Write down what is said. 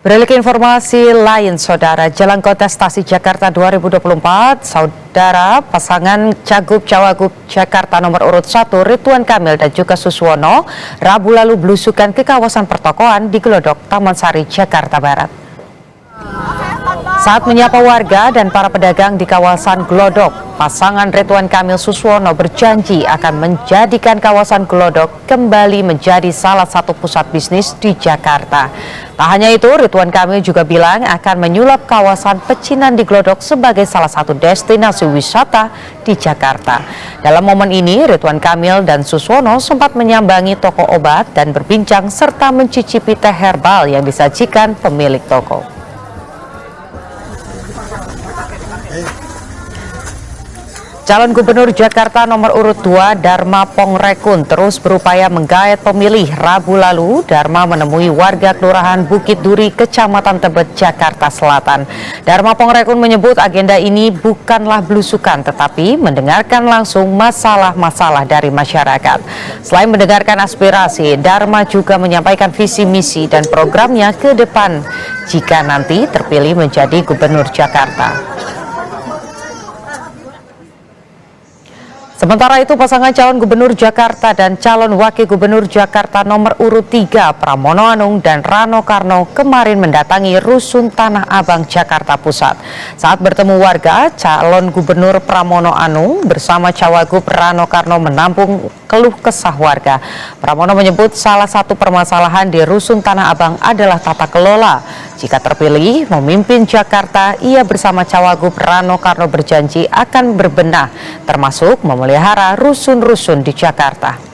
Beralih ke informasi lain, Saudara, jelang kontestasi Jakarta 2024, Saudara, pasangan Cagup-Cawagup Jakarta nomor urut 1 Ridwan Kamil dan juga Suswono Rabu lalu belusukan ke kawasan pertokoan di Glodok, Taman Sari, Jakarta Barat. Saat menyapa warga dan para pedagang di kawasan Glodok, pasangan Ridwan Kamil Suswono berjanji akan menjadikan kawasan Glodok kembali menjadi salah satu pusat bisnis di Jakarta. Tak hanya itu, Ridwan Kamil juga bilang akan menyulap kawasan pecinan di Glodok sebagai salah satu destinasi wisata di Jakarta. Dalam momen ini, Ridwan Kamil dan Suswono sempat menyambangi toko obat dan berbincang serta mencicipi teh herbal yang disajikan pemilik toko. Calon Gubernur Jakarta nomor urut 2 Dharma Pongrekun terus berupaya menggait pemilih. Rabu lalu, Dharma menemui warga Kelurahan Bukit Duri, Kecamatan Tebet, Jakarta Selatan. Dharma Pongrekun menyebut agenda ini bukanlah belusukan, tetapi mendengarkan langsung masalah-masalah dari masyarakat. Selain mendengarkan aspirasi, Dharma juga menyampaikan visi misi dan programnya ke depan jika nanti terpilih menjadi Gubernur Jakarta. Sementara itu, pasangan calon gubernur Jakarta dan calon wakil gubernur Jakarta nomor urut 3 Pramono Anung dan Rano Karno kemarin mendatangi Rusun Tanah Abang, Jakarta Pusat. Saat bertemu warga, calon gubernur Pramono Anung bersama cawagup Rano Karno menampung keluh kesah warga. Pramono menyebut salah satu permasalahan di Rusun Tanah Abang adalah tata kelola. Jika terpilih memimpin Jakarta, ia bersama cawagup Rano Karno berjanji akan berbenah, termasuk memelihara rusun-rusun di Jakarta.